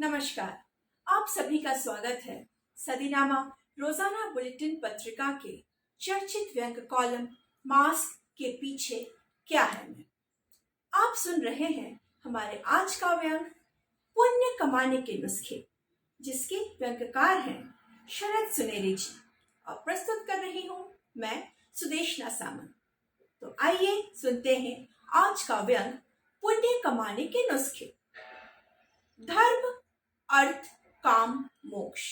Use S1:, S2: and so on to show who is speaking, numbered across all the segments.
S1: नमस्कार। आप सभी का स्वागत है सदीनामा रोजाना बुलेटिन पत्रिका के चर्चित व्यंग कॉलम मास्क के पीछे क्या है में। आप सुन रहे हैं हमारे आज का व्यंग पुण्य कमाने के नुस्खे, जिसके व्यंगकार हैं शरद सुनेरी जी और प्रस्तुत कर रही हूं मैं सुदेशना सामंत। तो आइए सुनते हैं आज का व्यंग पुण्य कमाने के नुस्खे। धर्म, अर्थ, काम, मोक्ष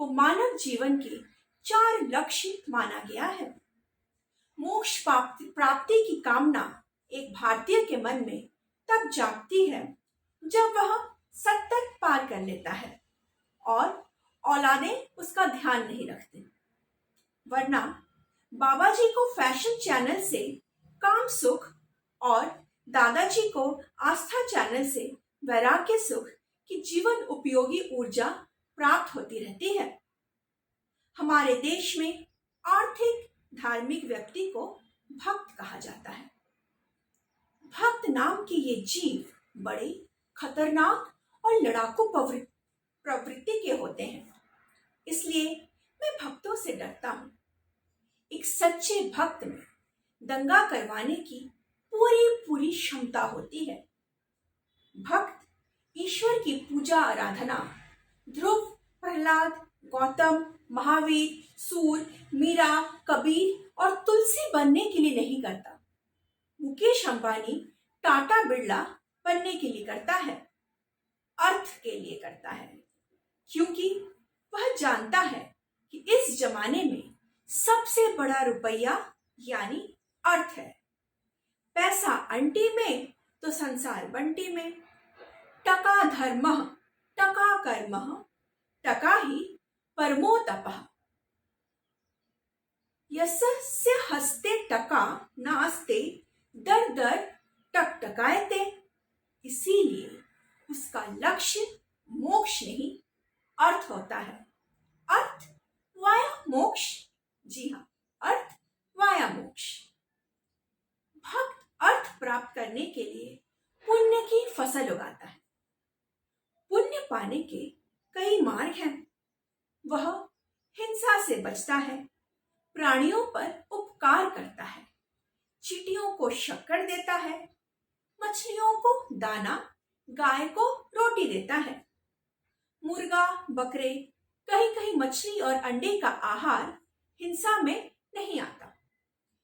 S1: को मानव जीवन के 4 लक्ष्य माना गया है। मोक्ष प्राप्ति की कामना एक भारतीय के मन में तब जागती है जब वह 70 पार कर लेता है और औलादें उसका ध्यान नहीं रखते। वरना बाबा जी को फैशन चैनल से काम सुख और दादाजी को आस्था चैनल से वैराग्य सुख की जीवन उपयोगी ऊर्जा प्राप्त होती रहती है। हमारे देश में आर्थिक धार्मिक व्यक्ति को भक्त कहा जाता है। भक्त नाम के ये जीव बड़े खतरनाक और लड़ाकू प्रवृत्ति के होते हैं, इसलिए मैं भक्तों से डरता हूं। एक सच्चे भक्त में दंगा करवाने की पूरी क्षमता होती है। भक्त ईश्वर की पूजा आराधना ध्रुव, प्रहलाद, गौतम, महावीर, सूर, मीरा, कबीर और तुलसी बनने के लिए नहीं करता। मुकेश अंबानी, टाटा, बिरला बनने के लिए करता है, अर्थ के लिए करता है, क्योंकि वह जानता है कि इस जमाने में सबसे बड़ा रुपया यानी अर्थ है। पैसा अंटी में तो संसार बंटी में। टका धर्मः, टका कर्मः, टका ही परमो तपः। यस्य हस्ते टका नास्ते दर दर टकटकायते। इसीलिए उसका लक्ष्य मोक्ष नहीं अर्थ होता है। अर्थ वाया मोक्ष। जी हाँ, अर्थ वाया मोक्ष। भक्त अर्थ प्राप्त करने के लिए पुण्य की फसल उगाता है। पुण्य पाने के कई मार्ग हैं। वह हिंसा से बचता है, प्राणियों पर उपकार करता है, चींटियों को शक्कर देता है, मछलियों को दाना, गाय को रोटी देता है। मुर्गा, बकरे, कहीं कहीं मछली और अंडे का आहार हिंसा में नहीं आता,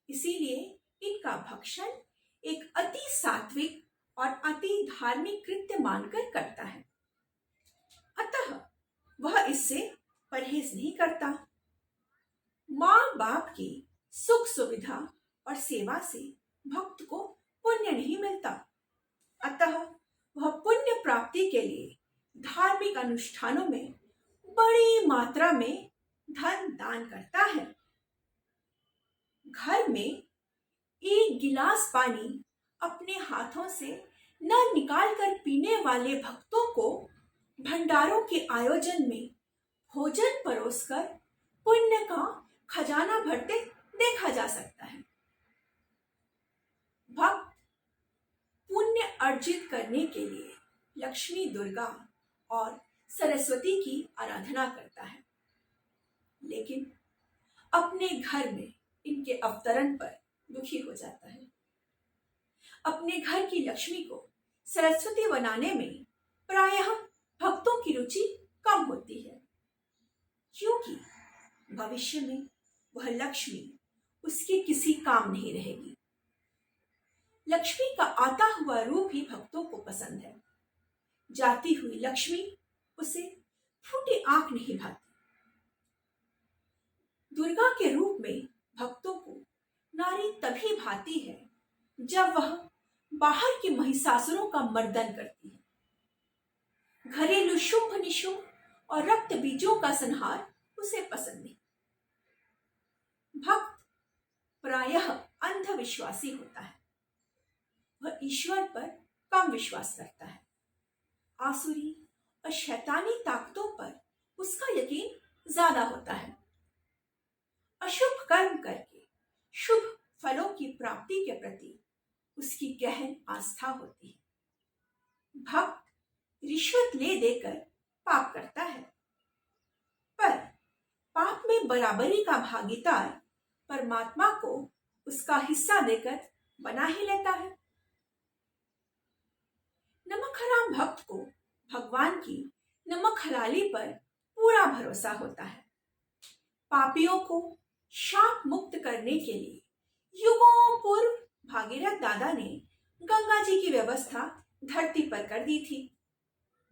S1: इसीलिए इनका भक्षण एक अति सात्विक और अति धार्मिक कृत्य मानकर करता है। अतः वह इससे परहेज नहीं करता। माँ बाप की सुख सुविधा और सेवा से भक्त को पुण्य नहीं मिलता, अतः वह पुण्य प्राप्ति के लिए धार्मिक अनुष्ठानों में बड़ी मात्रा में धन दान करता है। घर में एक गिलास पानी अपने हाथों से न निकाल कर पीने वाले भक्तों को भंडारों के आयोजन में भोजन परोसकर पुण्य का खजाना भरते देखा जा सकता है। भक्त पुण्य अर्जित करने के लिए लक्ष्मी, दुर्गा और सरस्वती की आराधना करता है, लेकिन अपने घर में इनके अवतरण पर दुखी हो जाता है। अपने घर की लक्ष्मी को सरस्वती बनाने में प्रायः भक्तों की रुचि कम होती है, क्योंकि भविष्य में वह लक्ष्मी उसके किसी काम नहीं रहेगी। लक्ष्मी का आता हुआ रूप ही भक्तों को पसंद है। जाती हुई लक्ष्मी उसे फूटी आंख नहीं भाती। दुर्गा के रूप में भक्तों को नारी तभी भाती है जब वह बाहर के महिषासुरों का मर्दन करती है। घरेलू शुंभ निशुंभ और रक्त बीजों का संहार उसे पसंद नहीं। भक्त प्रायः अंधविश्वासी होता है। वह ईश्वर पर कम विश्वास करता है। आसुरी और शैतानी ताकतों पर उसका यकीन ज्यादा होता है। अशुभ कर्म करके शुभ फलों की प्राप्ति के प्रति उसकी गहन आस्था होती है। भक्त रिश्वत ले देकर बराबरी का भागीदार परमात्मा को उसका हिस्सा देकर बना ही लेता है। नमक हराम भक्त को भगवान की नमक हलाली पर पूरा भरोसा होता है। पापियों को शाप मुक्त करने के लिए युगों पूर्व भागीरथ दादा ने गंगा जी की व्यवस्था धरती पर कर दी थी।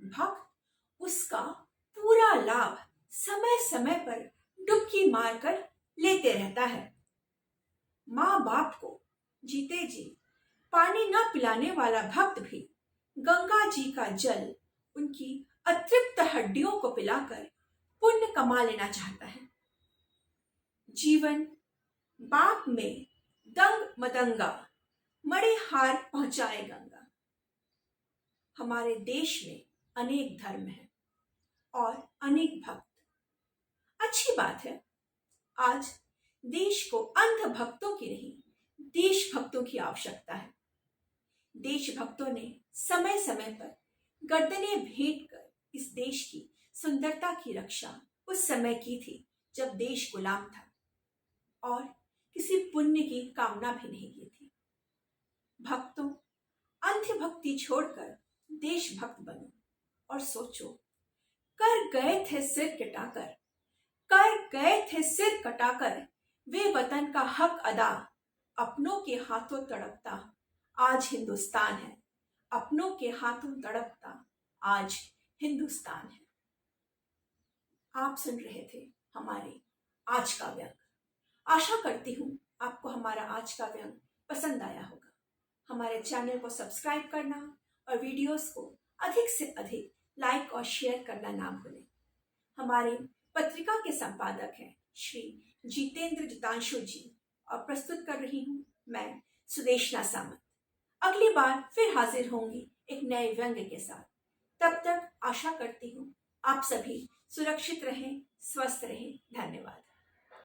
S1: भक्त उसका पूरा लाभ समय समय पर डुबकी मारकर लेते रहता है। माँ बाप को जीते जी पानी न पिलाने वाला भक्त भी गंगा जी का जल उनकी अतृप्त हड्डियों को पिलाकर पुण्य कमा लेना चाहता है। जीवन बाप में दंग मदंगा मणि हार पहुंचाए गंगा। हमारे देश में अनेक धर्म हैं और अनेक भक्त। अच्छी बात है, आज देश को अंध भक्तों की नहीं, देशभक्तों की आवश्यकता है। देशभक्तों ने समय समय पर गर्दनें भेंट कर इस देश की सुंदरता की रक्षा उस समय की थी जब देश गुलाम था और किसी पुण्य की कामना भी नहीं की थी। भक्तों, अंध भक्ति छोड़कर देशभक्त बनो और सोचो, कर गए थे सिर कटाकर वे वतन का हक अदा। अपनों के हाथों तड़पता आज हिंदुस्तान है, अपनों के हाथों तड़पता आज हिंदुस्तान है। आप सुन रहे थे हमारे आज का व्यंग। आशा करती हूँ आपको हमारा आज का व्यंग पसंद आया होगा। हमारे चैनल को सब्सक्राइब करना और वीडियोस को अधिक से अधिक लाइक और शेयर करना ना भूलें। हमारी पत्रिका के संपादक हैं श्री जितेंद्र जितांशु जी और प्रस्तुत कर रही हूँ मैं सुदेशना सामंत। अगली बार फिर हाजिर होंगी एक नए व्यंग के साथ। तब तक आशा करती हूँ आप सभी सुरक्षित रहें, स्वस्थ रहें। धन्यवाद।